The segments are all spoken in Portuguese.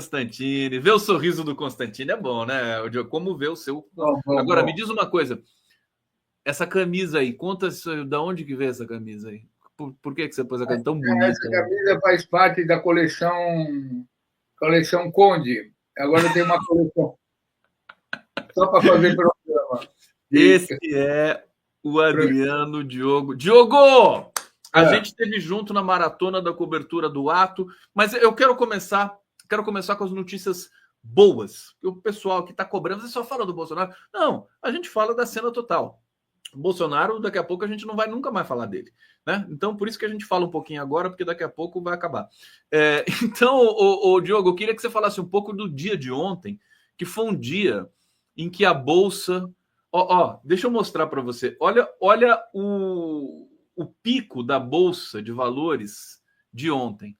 Constantine, ver o sorriso do Constantine é bom, né? Como ver o seu. Bom, bom, Agora, me bom. diz uma coisa: essa camisa aí, conta da onde que veio essa camisa aí? Por que você pôs a camisa tão Essa bonita? camisa faz parte da coleção Conde. Agora tem uma coleção só para fazer programa. De, Esse é o Adriano Diogo. Diogo! A gente esteve junto na maratona da cobertura do ato, mas eu quero começar com as notícias boas. O pessoal que está cobrando, você só fala do Bolsonaro. Não, a gente fala da cena total. O Bolsonaro, daqui a pouco a gente não vai nunca mais falar dele, né? Então, por isso que a gente fala um pouquinho agora, porque daqui a pouco vai acabar. Então, o Diogo, eu queria que você falasse um pouco do dia de ontem, que foi um dia em que a Bolsa. Deixa eu mostrar para você. Olha o pico da Bolsa de Valores de ontem.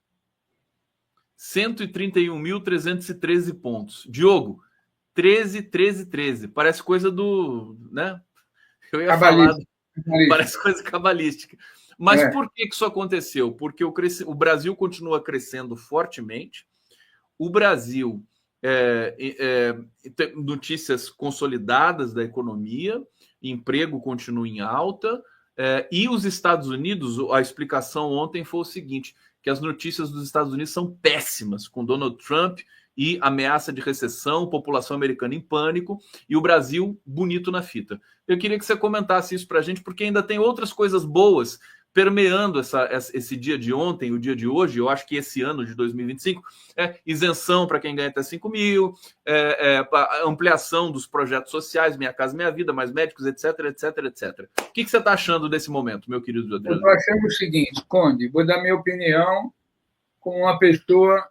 131.313 pontos. Diogo, 13, 13, 13. Parece coisa do. Né? Eu ia falar. cabalista, cabalista. Parece coisa cabalística. Mas É. por que isso aconteceu? Porque o Brasil continua crescendo fortemente. O Brasil tem notícias consolidadas da economia, emprego continua em alta, e os Estados Unidos, a explicação ontem foi o seguinte, que as notícias dos Estados Unidos são péssimas, com Donald Trump e ameaça de recessão, população americana em pânico, e o Brasil bonito na fita. Eu queria que você comentasse isso para a gente, porque ainda tem outras coisas boas permeando esse dia de ontem, o dia de hoje, eu acho que esse ano de 2025, isenção para quem ganha até 5 mil, ampliação dos projetos sociais, Minha Casa Minha Vida, mais médicos, etc, etc, etc. O que você está achando desse momento, meu querido Eu Adriano? estou achando o seguinte, Conde, vou dar minha opinião como uma pessoa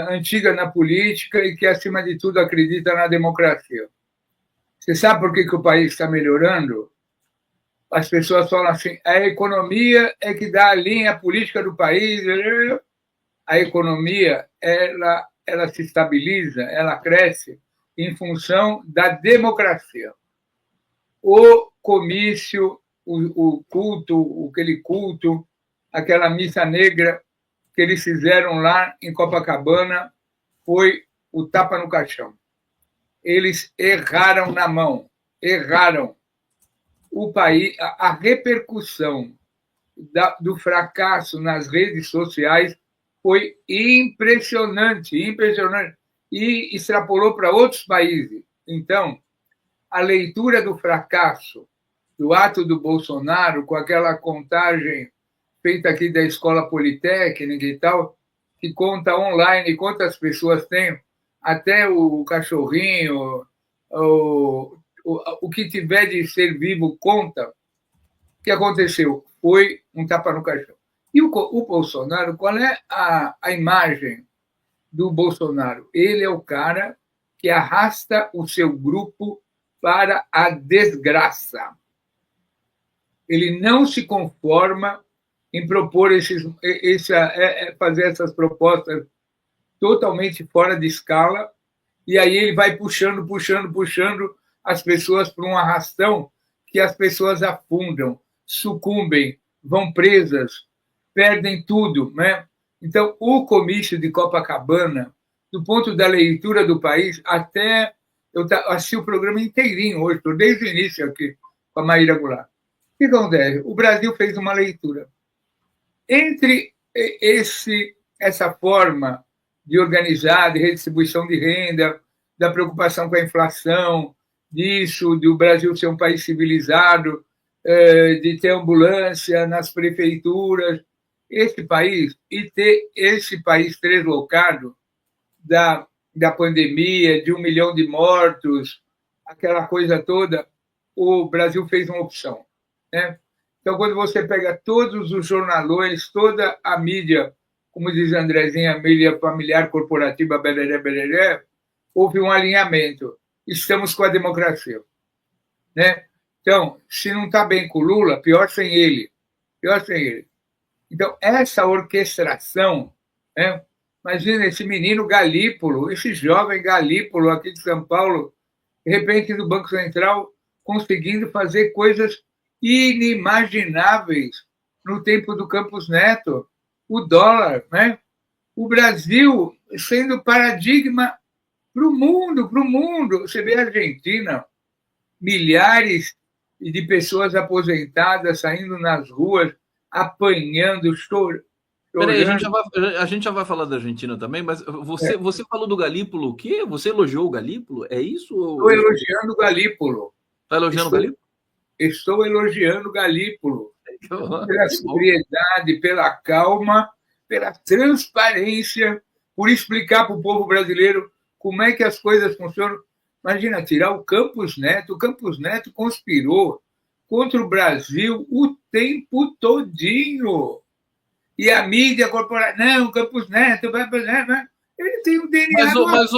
antiga na política e que, acima de tudo, acredita na democracia. Você sabe por que o país está melhorando? As pessoas falam assim, a economia é que dá a linha política do país. A economia, ela se estabiliza, ela cresce em função da democracia. O comício, o culto, aquele culto, aquela missa negra que eles fizeram lá em Copacabana foi o tapa no caixão. Eles erraram na mão, erraram. O país, a repercussão do fracasso nas redes sociais foi impressionante, impressionante, e extrapolou para outros países. Então, a leitura do fracasso do ato do Bolsonaro, com aquela contagem feita aqui da Escola Politécnica e tal, que conta online quantas pessoas tem, até o cachorrinho, o que tiver de ser vivo conta. O que aconteceu? Foi um tapa no caixão. E o Bolsonaro, qual é a imagem do Bolsonaro? Ele é o cara que arrasta o seu grupo para a desgraça. Ele não se conforma em propor fazer essas propostas totalmente fora de escala, e aí ele vai puxando, puxando, puxando as pessoas para um arrastão que as pessoas afundam, sucumbem, vão presas, perdem tudo, né? Então, o comício de Copacabana, do ponto da leitura do país, até eu assisti o programa inteirinho hoje, estou desde o início aqui com a Maíra Goulart. O que acontece? O Brasil fez uma leitura. Entre essa forma de organizar, de redistribuição de renda, da preocupação com a inflação, disso, do Brasil ser um país civilizado, de ter ambulância nas prefeituras, esse país, e ter esse país deslocado da pandemia, de 1 milhão de mortos, aquela coisa toda, o Brasil fez uma opção. Né? Então, quando você pega todos os jornalões, toda a mídia, como diz Andrezinha, a mídia familiar, corporativa, bereré, bereré, houve um alinhamento. Estamos com a democracia. Né? Então, se não está bem com o Lula, pior sem ele. Pior sem ele. Então, essa orquestração, né? Imagina esse menino Galípolo, esse jovem Galípolo aqui de São Paulo, de repente do Banco Central, conseguindo fazer coisas inimagináveis no tempo do Campos Neto. O dólar, né? O Brasil sendo paradigma para o mundo, para o mundo. Você vê a Argentina, milhares de pessoas aposentadas saindo nas ruas, apanhando, chorando. Peraí, a gente já vai falar da Argentina também, mas você falou do Galípolo o quê? Você elogiou o Galípolo? É isso? Estou elogiando o Galípolo. Está elogiando o Galípolo? Estou elogiando o Galípolo. Pela sobriedade, pela calma, pela transparência, por explicar para o povo brasileiro como é que as coisas funcionam. Imagina, tirar o Campos Neto. O Campos Neto conspirou contra o Brasil o tempo todinho. E a mídia corporativa, não, Campos Neto, ele tem um DNA. Mas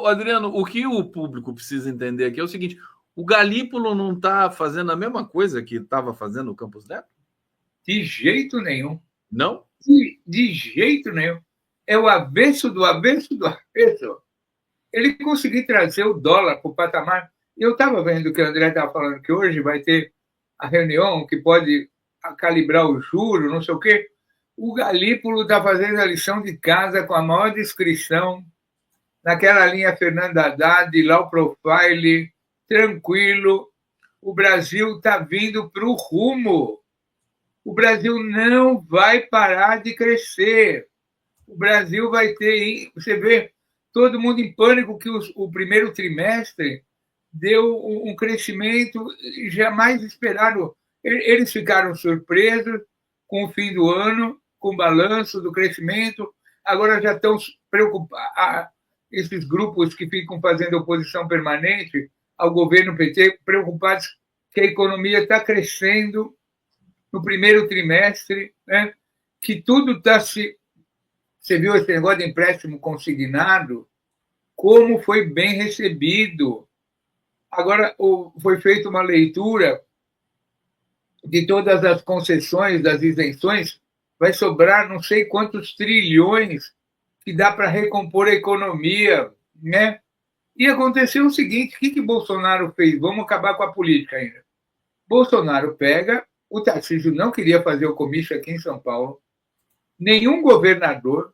Adriano, o que o público precisa entender aqui é o seguinte: o Galípolo não está fazendo a mesma coisa que estava fazendo o Campos Neto? De jeito nenhum. Não? De jeito nenhum. É o avesso do avesso do avesso. Ele conseguiu trazer o dólar para o patamar. Eu estava vendo que o André estava falando que hoje vai ter a reunião que pode calibrar o juro, não sei o quê. O Galípolo está fazendo a lição de casa com a maior discrição, naquela linha Fernanda Haddad, low profile, tranquilo. O Brasil está vindo para o rumo. O Brasil não vai parar de crescer. O Brasil vai ter... Você vê todo mundo em pânico que o primeiro trimestre deu um crescimento jamais esperado. Eles ficaram surpresos com o fim do ano, com o balanço do crescimento. Agora já estão preocupados, esses grupos que ficam fazendo oposição permanente ao governo PT, preocupados que a economia está crescendo no primeiro trimestre, né? Que tudo está se... Você viu esse negócio de empréstimo consignado? Como foi bem recebido. Agora, foi feita uma leitura de todas as concessões, das isenções, vai sobrar não sei quantos trilhões que dá para recompor a economia, né? E aconteceu o seguinte, o que Bolsonaro fez? Vamos acabar com a política ainda. Bolsonaro pega, o Tarcísio não queria fazer o comício aqui em São Paulo, nenhum governador.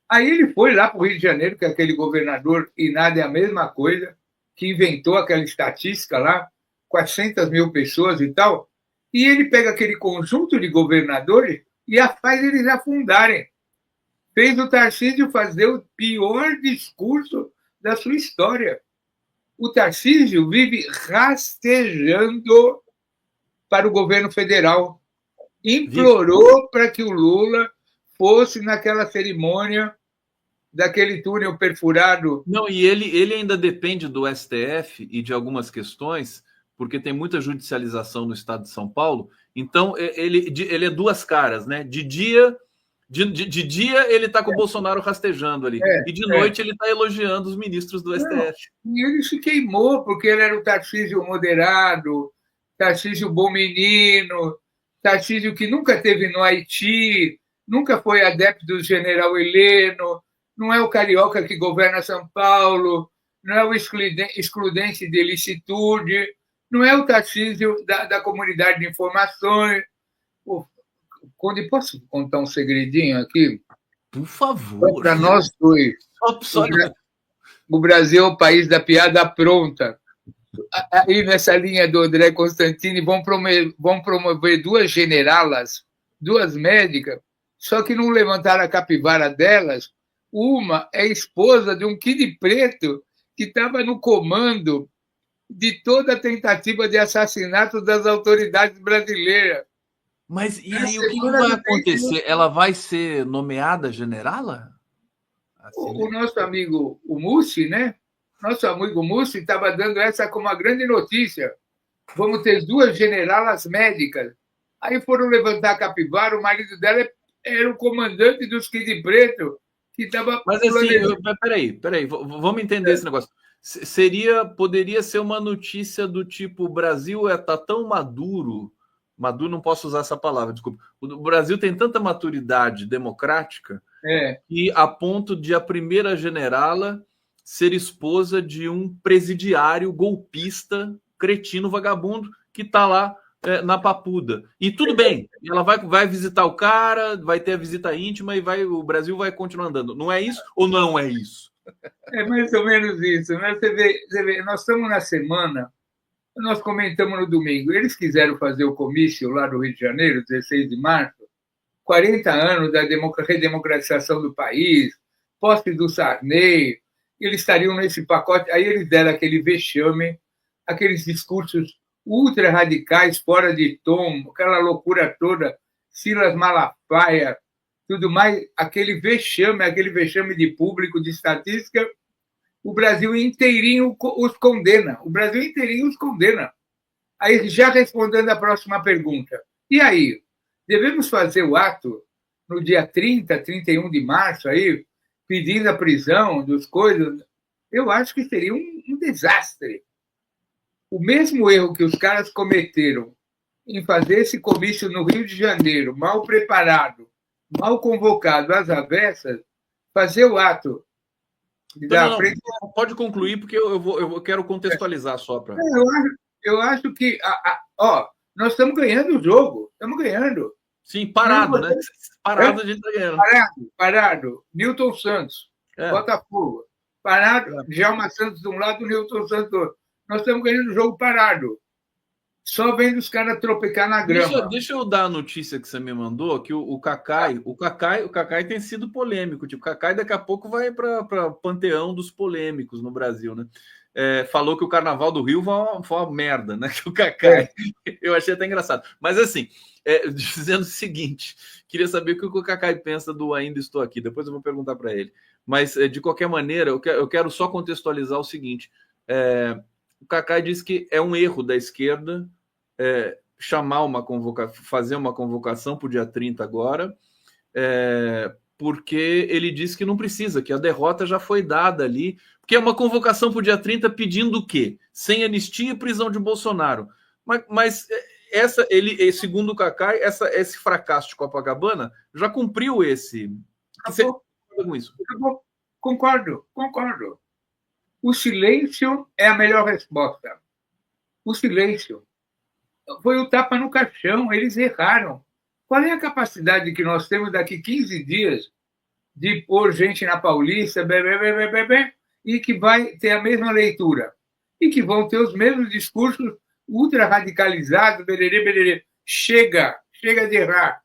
Aí ele foi lá para o Rio de Janeiro, que é aquele governador, e nada é a mesma coisa, que inventou aquela estatística lá, 400 mil pessoas e tal, e ele pega aquele conjunto de governadores e faz eles afundarem. Fez o Tarcísio fazer o pior discurso da sua história. O Tarcísio vive rastejando para o governo federal. Implorou para que o Lula fosse naquela cerimônia daquele túnel perfurado. Não, e ele ainda depende do STF e de algumas questões, porque tem muita judicialização no estado de São Paulo. Então, ele é duas caras, né? De dia ele está com o Bolsonaro rastejando ali, e de noite ele está elogiando os ministros do STF. E ele se queimou, porque ele era o Tarcísio moderado, Tarcísio bom menino, Tarcísio que nunca esteve no Haiti, nunca foi adepto do general Heleno, não é o carioca que governa São Paulo, não é o excludente de licitude, não é o Tarcísio da comunidade de informações. Pô, Conde, posso contar um segredinho aqui? Por favor. Para nós dois. O Brasil é o país da piada pronta. Aí, nessa linha do André Constantini, vão promover duas generalas, duas médicas, só que não levantaram a capivara delas. Uma é esposa de um Kid Preto que estava no comando de toda a tentativa de assassinato das autoridades brasileiras. Mas e aí, o que vai acontecer? Ela vai ser nomeada generala? Assim, o nosso amigo, o Mussi, né? Nosso amigo Mussi estava dando essa como uma grande notícia. Vamos ter duas generalas médicas. Aí foram levantar a capivara, o marido dela era o comandante dos Kid Preto, que estava... Mas assim, peraí, vamos entender esse negócio. Poderia ser uma notícia do tipo: o Brasil está tão maduro não posso usar essa palavra, desculpa. O Brasil tem tanta maturidade democrática que a ponto de a primeira generala ser esposa de um presidiário golpista, cretino, vagabundo, que está lá na Papuda. E tudo bem, ela vai visitar o cara, vai ter a visita íntima e o Brasil vai continuar andando. Não é isso ou não é isso? É mais ou menos isso. Né? Você vê, nós estamos na semana, nós comentamos no domingo, eles quiseram fazer o comício lá do Rio de Janeiro, 16 de março, 40 anos da redemocratização do país, posse do Sarney, eles estariam nesse pacote. Aí eles deram aquele vexame, aqueles discursos ultra radicais, fora de tom, aquela loucura toda, Silas Malafaia, tudo mais, aquele vexame de público, de estatística, o Brasil inteirinho os condena. O Brasil inteirinho os condena. Aí, já respondendo a próxima pergunta. E aí? Devemos fazer o ato no dia 30, 31 de março, aí, pedindo a prisão dos coisas? Eu acho que seria um desastre. O mesmo erro que os caras cometeram em fazer esse comício no Rio de Janeiro, mal preparado, mal convocado às avessas, fazer o ato. Não, pode concluir, porque eu quero contextualizar só para. Eu acho que nós estamos ganhando o jogo, estamos ganhando. Sim, parado, né? Parado a gente está ganhando. Parado. Newton Santos, Botafogo. Parado, Djalma Santos de um lado, Newton Santos do outro. Nós estamos ganhando o jogo parado. Só vendo os caras tropecar na grama. Deixa eu dar a notícia que você me mandou, que o Cacai tem sido polêmico. Tipo, o Cacai daqui a pouco vai para o panteão dos polêmicos no Brasil, né? Falou que o Carnaval do Rio foi uma merda, né? Que o Cacai. Eu achei até engraçado. Mas assim, dizendo o seguinte, queria saber o que o Cacai pensa do Ainda Estou Aqui. Depois eu vou perguntar para ele. Mas, de qualquer maneira, eu quero só contextualizar o seguinte. O Cacai disse que é um erro da esquerda fazer uma convocação para o dia 30 agora, porque ele disse que não precisa, que a derrota já foi dada ali, porque é uma convocação para o dia 30 pedindo o quê? Sem anistia e prisão de Bolsonaro. Mas segundo o Cacai, esse fracasso de Copacabana já cumpriu esse. Você concorda com isso? Concordo. O silêncio é a melhor resposta. O silêncio. Foi o tapa no caixão, eles erraram. Qual é a capacidade que nós temos daqui 15 dias de pôr gente na Paulista, e que vai ter a mesma leitura? E que vão ter os mesmos discursos ultra radicalizados, bererê. Chega de errar.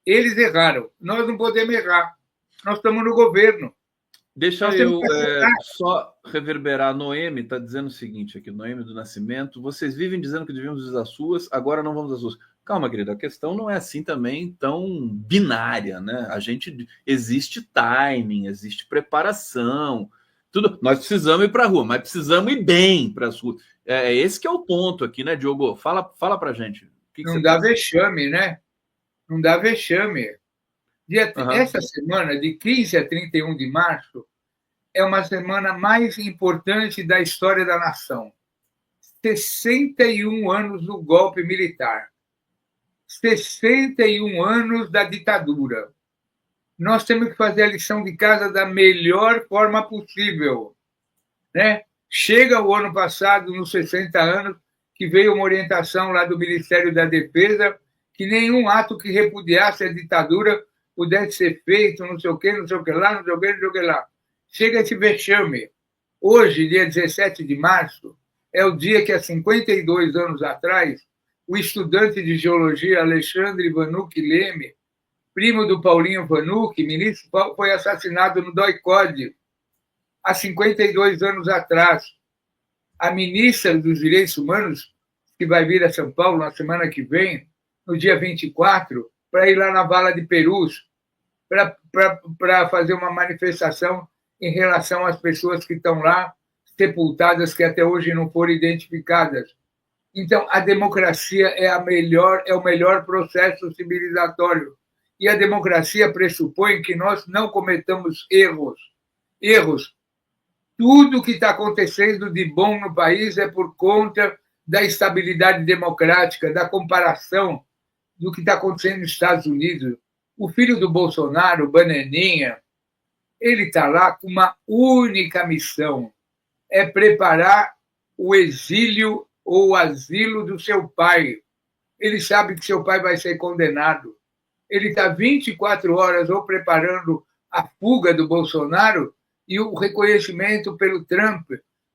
Eles erraram. Nós não podemos errar. Nós estamos no governo. Deixa eu só reverberar. A Noemi está dizendo o seguinte aqui, Noemi do Nascimento: vocês vivem dizendo que devíamos ir às ruas, agora não vamos às ruas. Calma, querida, a questão não é assim também tão binária, né? Existe timing, existe preparação, tudo. Nós precisamos ir para a rua, mas precisamos ir bem para as ruas. Esse que é o ponto aqui, né, Diogo? Fala para a gente. Não dá vexame, né? Não dá vexame. Essa semana, de 15 a 31 de março, é uma semana mais importante da história da nação. 61 anos do golpe militar. 61 anos da ditadura. Nós temos que fazer a lição de casa da melhor forma possível. Né? Chega o ano passado, nos 60 anos, que veio uma orientação lá do Ministério da Defesa, que nenhum ato que repudiasse a ditadura pudesse ser feito, não sei o que lá. Chega esse vexame. Hoje, dia 17 de março, é o dia que, há 52 anos atrás, o estudante de geologia Alexandre Vanucchi Leme, primo do Paulinho Vanucchi, ministro, foi assassinado no DOI-CODE, há 52 anos atrás. A ministra dos Direitos Humanos, que vai vir a São Paulo na semana que vem, no dia 24, para ir lá na Vala de Perus, para fazer uma manifestação em relação às pessoas que estão lá sepultadas, que até hoje não foram identificadas. Então, a democracia é o melhor processo civilizatório. E a democracia pressupõe que nós não cometamos erros. Tudo que está acontecendo de bom no país é por conta da estabilidade democrática, da comparação do que está acontecendo nos Estados Unidos. O filho do Bolsonaro, Bananinha, ele está lá com uma única missão: é preparar o exílio ou o asilo do seu pai. Ele sabe que seu pai vai ser condenado. Ele está 24 horas ou preparando a fuga do Bolsonaro e o reconhecimento pelo Trump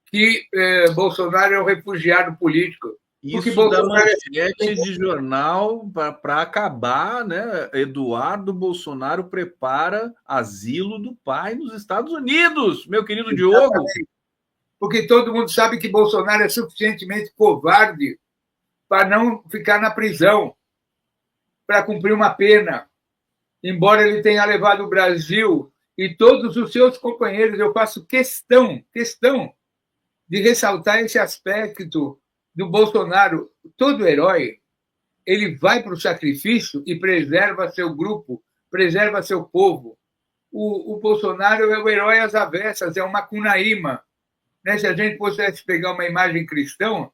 que Bolsonaro é um refugiado político. Isso dá manchete de jornal para acabar, né? Eduardo Bolsonaro prepara asilo do pai nos Estados Unidos, meu querido Diogo. Porque todo mundo sabe que Bolsonaro é suficientemente covarde para não ficar na prisão, para cumprir uma pena. Embora ele tenha levado o Brasil e todos os seus companheiros, eu faço questão de ressaltar esse aspecto do Bolsonaro. Todo herói, ele vai para o sacrifício e preserva seu grupo, preserva seu povo. O Bolsonaro é o herói às avessas, é uma cunaíma. Né? Se a gente pudesse pegar uma imagem cristã,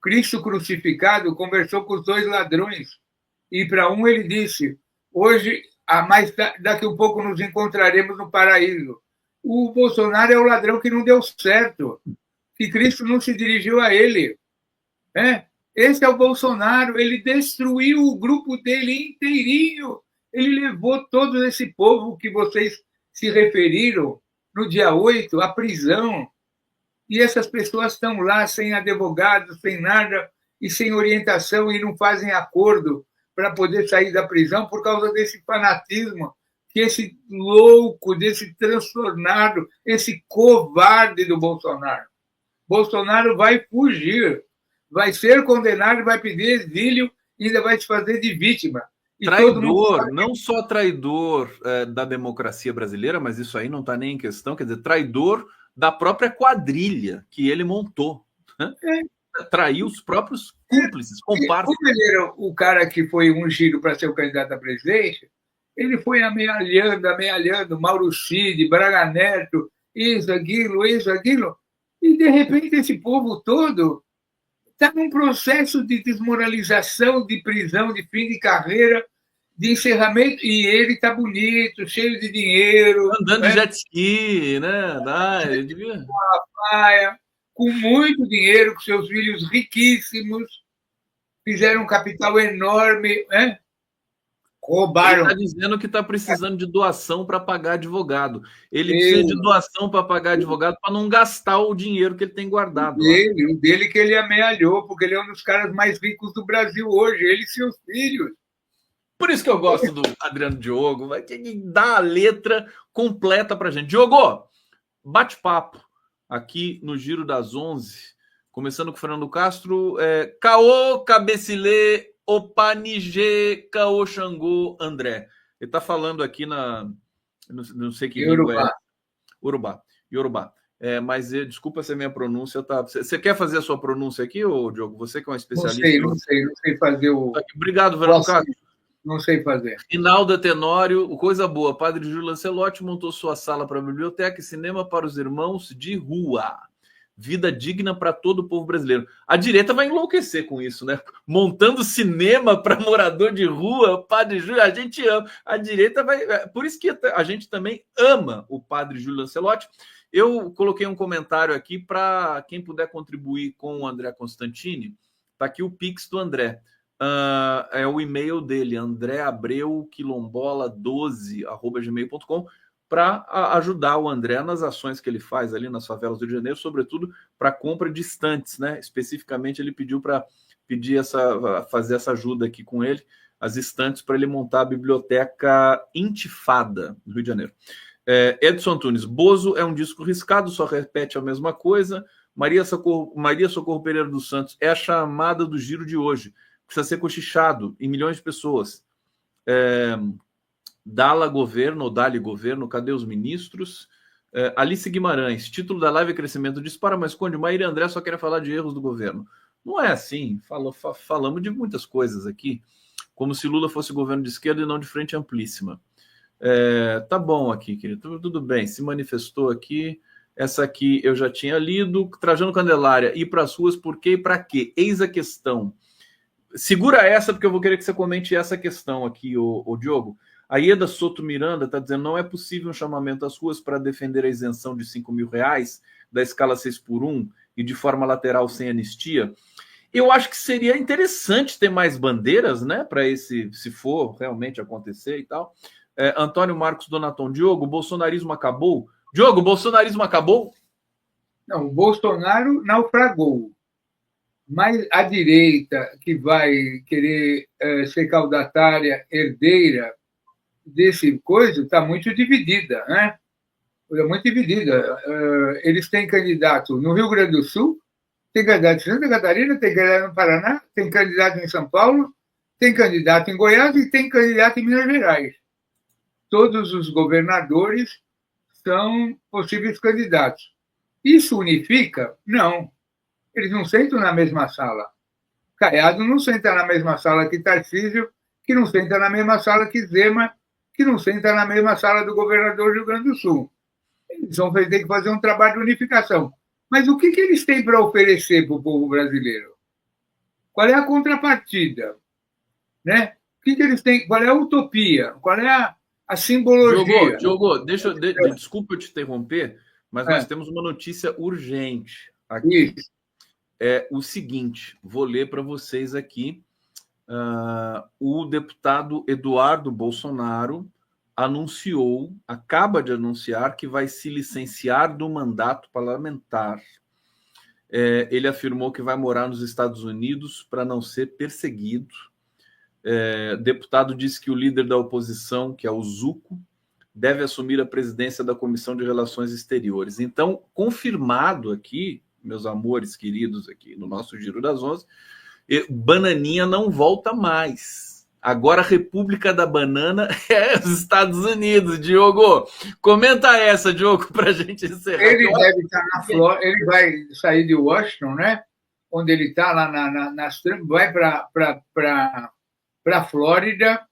Cristo crucificado conversou com os dois ladrões e para um ele disse: hoje, daqui a um pouco nos encontraremos no paraíso. O Bolsonaro é o ladrão que não deu certo, que Cristo não se dirigiu a ele. Esse é o Bolsonaro, ele destruiu o grupo dele inteirinho. Ele levou todo esse povo que vocês se referiram no dia 8 à prisão. E essas pessoas estão lá sem advogado, sem nada, e sem orientação, e não fazem acordo para poder sair da prisão por causa desse fanatismo, que esse louco, desse transtornado, esse covarde do Bolsonaro. Bolsonaro vai fugir, vai ser condenado, vai pedir exílio e ainda vai se fazer de vítima. E traidor, não só traidor da democracia brasileira, mas isso aí não está nem em questão, quer dizer, traidor da própria quadrilha que ele montou. Né? Traiu os próprios cúmplices, comparsas. Como ele era o cara que foi ungido para ser o candidato a presidente, ele foi amealhando Mauro Cid, Braga Neto, isso, aquilo, e de repente esse povo todo está num processo de desmoralização, de prisão, de fim de carreira, de encerramento, e ele está bonito, cheio de dinheiro. Andando de jet ski, né? Ele devia... praia, com muito dinheiro, com seus filhos riquíssimos, fizeram um capital enorme, né? Roubaram. Ele está dizendo que está precisando de doação para pagar advogado. Ele precisa de doação para pagar advogado para não gastar o dinheiro que ele tem guardado. O dele que ele amealhou, porque ele é um dos caras mais ricos do Brasil hoje, ele e seus filhos. Por isso que eu gosto do Adriano Diogo, vai ter que dar a letra completa para a gente. Diogo, bate-papo aqui no Giro das 11, começando com o Fernando Castro. Caô, Cabecilê, Opanigê, Caô, Xangô, André. Ele está falando aqui não sei que língua é. Yorubá. Mas desculpa se a minha pronúncia tá... Você quer fazer a sua pronúncia aqui, ô Diogo? Você que é um especialista. Não sei fazer o... Obrigado, Fernando Castro. Não sei fazer. Rinalda Tenório, coisa boa. Padre Júlio Lancelotti montou sua sala para a biblioteca e cinema para os irmãos de rua. Vida digna para todo o povo brasileiro. A direita vai enlouquecer com isso, né? Montando cinema para morador de rua, Padre Júlio, a gente ama. A direita vai... Por isso que a gente também ama o Padre Júlio Lancelotti. Eu coloquei um comentário aqui para quem puder contribuir com o André Constantini. Está aqui o Pix do André. É o e-mail dele, andreabreuquilombola12@gmail.com, para ajudar o André nas ações que ele faz ali nas favelas do Rio de Janeiro, sobretudo para compra de estantes, né? Especificamente ele pediu para fazer essa ajuda aqui com ele, as estantes, para ele montar a biblioteca Intifada do Rio de Janeiro. Edson Antunes, Bozo é um disco riscado, só repete a mesma coisa. Maria Socorro Pereira dos Santos, é a chamada do giro de hoje. Precisa ser cochichado em milhões de pessoas. Dali governo, cadê os ministros? Alice Guimarães, título da live é crescimento dispara, mas Conde, Maíra e André só querem falar de erros do governo. Não é assim, falamos de muitas coisas aqui, como se Lula fosse governo de esquerda e não de frente amplíssima. Tá bom aqui, querido, tudo bem, se manifestou aqui. Essa aqui eu já tinha lido. Trajano Candelária, ir para as ruas por quê e para quê? Eis a questão. Segura essa, porque eu vou querer que você comente essa questão aqui, o Diogo. A Ieda Soto Miranda está dizendo: não é possível um chamamento às ruas para defender a isenção de R$5.000 da escala 6x1 e de forma lateral sem anistia. Eu acho que seria interessante ter mais bandeiras, né, para esse, se for realmente acontecer e tal. Antônio Marcos Donaton, Diogo, o bolsonarismo acabou? Diogo, o bolsonarismo acabou? Não, o Bolsonaro naufragou. Mas a direita, que vai querer ser caudatária, herdeira desse coisa, está muito dividida, né? Está muito dividida. Eles têm candidato no Rio Grande do Sul, tem candidato em Santa Catarina, tem candidato no Paraná, tem candidato em São Paulo, tem candidato em Goiás e tem candidato em Minas Gerais. Todos os governadores são possíveis candidatos. Isso unifica? Não. Eles não sentam na mesma sala. Caiado não senta na mesma sala que Tarcísio, que não senta na mesma sala que Zema, que não senta na mesma sala do governador do Rio Grande do Sul. Eles vão ter que fazer um trabalho de unificação. Mas o que eles têm para oferecer para o povo brasileiro? Qual é a contrapartida? Né? O que eles têm? Qual é a utopia? Qual é a simbologia? Diogo, desculpa eu te interromper, mas nós temos uma notícia urgente aqui. Isso. É o seguinte, vou ler para vocês aqui. O deputado Eduardo Bolsonaro acaba de anunciar que vai se licenciar do mandato parlamentar. Ele afirmou que vai morar nos Estados Unidos para não ser perseguido. O deputado disse que o líder da oposição, que é o Zucco, deve assumir a presidência da Comissão de Relações Exteriores. Então, confirmado aqui, meus amores queridos aqui no nosso Giro das 11, Bananinha não volta mais. Agora a República da Banana é os Estados Unidos. Diogo, comenta essa, Diogo, para a gente encerrar. Ele deve estar na Flórida, ele vai sair de Washington, né? Onde ele está, lá vai para a Flórida,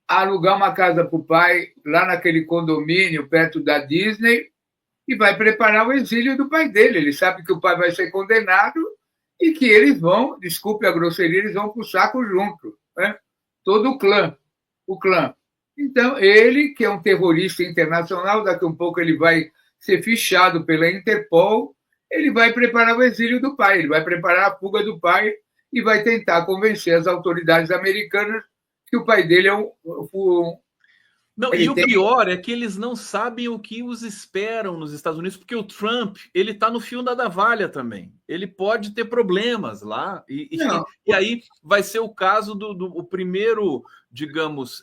alugar uma casa para o pai, lá naquele condomínio perto da Disney, e vai preparar o exílio do pai dele. Ele sabe que o pai vai ser condenado e que eles vão, desculpe a grosseria, eles vão para o saco junto, né? Todo o clã. Então, ele, que é um terrorista internacional, daqui a um pouco ele vai ser fichado pela Interpol, ele vai preparar o exílio do pai, ele vai preparar a fuga do pai e vai tentar convencer as autoridades americanas que o pai dele é Não, e o pior é que eles não sabem o que os esperam nos Estados Unidos, porque o Trump, ele está no fio da navalha também. Ele pode ter problemas lá, e aí vai ser o caso do primeiro, digamos,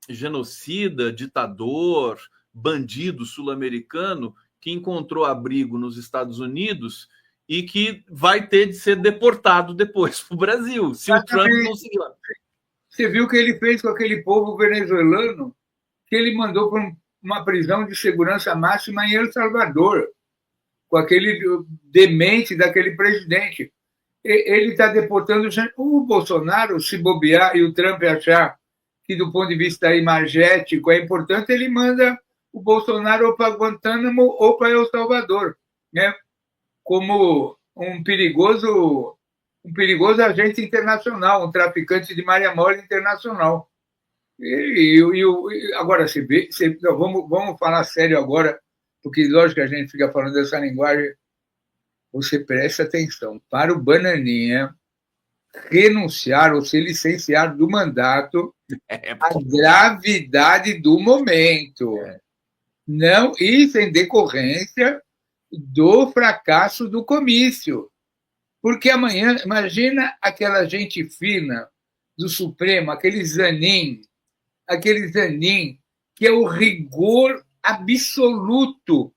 genocida, ditador, bandido sul-americano que encontrou abrigo nos Estados Unidos e que vai ter de ser deportado depois para o Brasil, se o Trump conseguir. Você viu o que ele fez com aquele povo venezuelano? Que ele mandou para uma prisão de segurança máxima em El Salvador, com aquele demente daquele presidente. Ele está deportando o Bolsonaro, se bobear, e o Trump achar que, do ponto de vista imagético, é importante, ele manda o Bolsonaro ou para Guantánamo ou para El Salvador, né? Como um perigoso agente internacional, um traficante de malha mole internacional. Agora, vamos falar sério agora, porque, lógico, que a gente fica falando dessa linguagem. Você presta atenção. Para o Bananinha renunciar ou se licenciar do mandato, a gravidade do momento. Não, isso em decorrência do fracasso do comício. Porque amanhã, imagina aquela gente fina do Supremo, aquele Zanin, que é o rigor absoluto.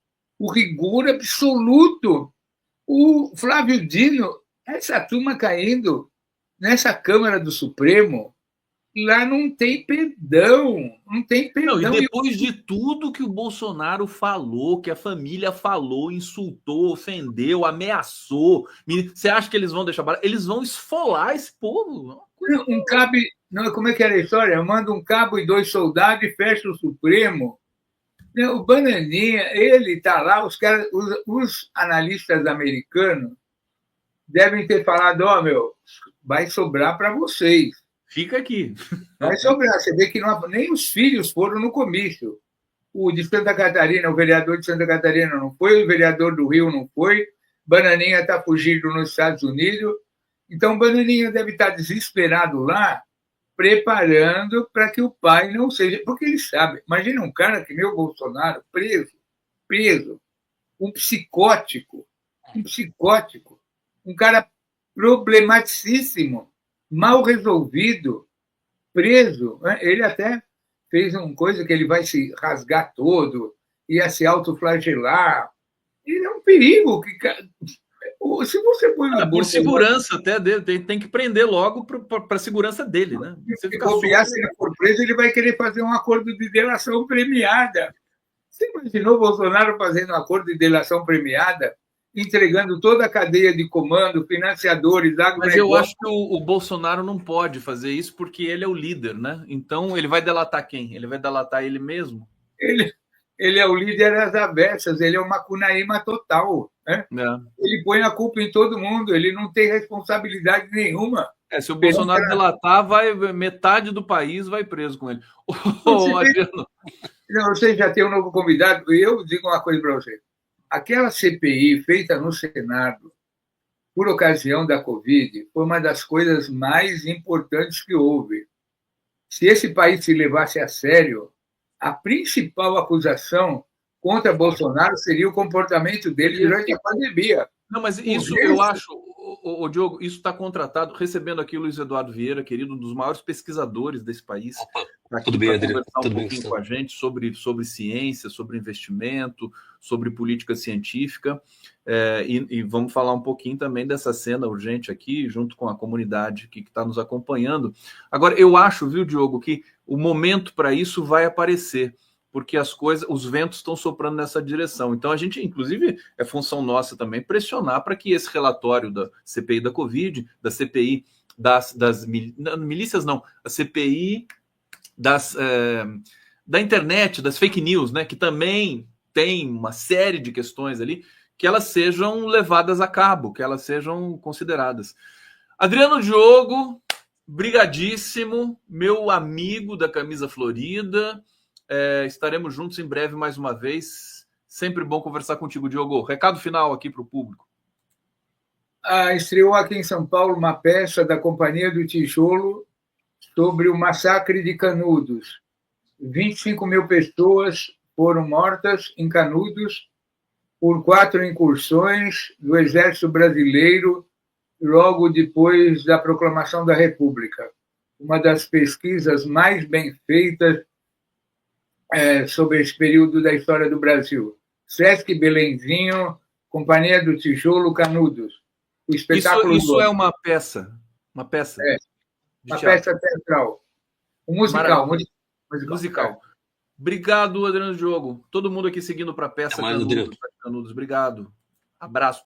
O Flávio Dino, essa turma caindo nessa Câmara do Supremo, lá não tem perdão. Não, e depois de tudo que o Bolsonaro falou, que a família falou, insultou, ofendeu, ameaçou, você acha que eles vão deixar barato? Eles vão esfolar esse povo. Como é que era a história? Eu mando um cabo e 2 soldados e fecho o Supremo. O Bananinha, ele está lá, os analistas americanos devem ter falado, vai sobrar para vocês. Fica aqui. Vai sobrar. Você vê que nem os filhos foram no comício. O de Santa Catarina, o vereador de Santa Catarina não foi, o vereador do Rio não foi, Bananinha está fugindo nos Estados Unidos. Então, Bananinha deve estar desesperado lá, preparando para que o pai não seja... Porque ele sabe. Imagina um cara que nem o Bolsonaro, preso, um psicótico, um cara problematicíssimo, mal resolvido, preso. Ele até fez uma coisa que ele vai se rasgar todo, ia se autoflagelar. Ele é um perigo. Se você põe um por segurança até dele, tem que prender logo para a segurança dele, né? Se bobear, se ele for preso, ele vai querer fazer um acordo de delação premiada. Você imaginou o Bolsonaro fazendo um acordo de delação premiada, entregando toda a cadeia de comando, financiadores, agronegócio? Mas eu acho que o Bolsonaro não pode fazer isso porque ele é o líder, né? Então ele vai delatar quem? Ele vai delatar ele mesmo? Ele é o líder das avessas, ele é uma cunaíma total. Né? Ele põe a culpa em todo mundo, ele não tem responsabilidade nenhuma. Se o Bolsonaro delatar, metade do país vai preso com ele. Você já tem um novo convidado. Eu digo uma coisa para você. Aquela CPI feita no Senado, por ocasião da Covid, foi uma das coisas mais importantes que houve. Se esse país se levasse a sério, a principal acusação contra Bolsonaro seria o comportamento dele durante a pandemia. Não, mas isso eu acho, Diogo, isso está contratado, recebendo aqui o Luiz Eduardo Vieira, querido, um dos maiores pesquisadores desse país, para conversar um pouquinho com a gente sobre ciência, sobre investimento, sobre política científica, e vamos falar um pouquinho também dessa cena urgente aqui, junto com a comunidade que está nos acompanhando. Agora, eu acho, viu, Diogo, que o momento para isso vai aparecer, porque os ventos estão soprando nessa direção. Então, a gente, inclusive, é função nossa também pressionar para que esse relatório da CPI da Covid, da CPI das milícias, não, a CPI da internet, das fake news, né, que também tem uma série de questões ali, que elas sejam levadas a cabo, que elas sejam consideradas. Adriano Diogo, brigadíssimo, meu amigo da camisa florida. Estaremos juntos em breve mais uma vez. Sempre bom conversar contigo, Diogo. Recado final aqui para o público. Estreou aqui em São Paulo uma peça da Companhia do Tijolo sobre o massacre de Canudos. 25 mil pessoas foram mortas em Canudos por 4 incursões do Exército Brasileiro logo depois da proclamação da República. Uma das pesquisas mais bem feitas sobre esse período da história do Brasil. Sesc Belenzinho, Companhia do Tijolo, Canudos. O espetáculo isso é uma peça. Uma peça. Uma peça teatral. Musical. Obrigado, Adriano Diogo. Todo mundo aqui seguindo para a peça Canudos. Obrigado. Abraço.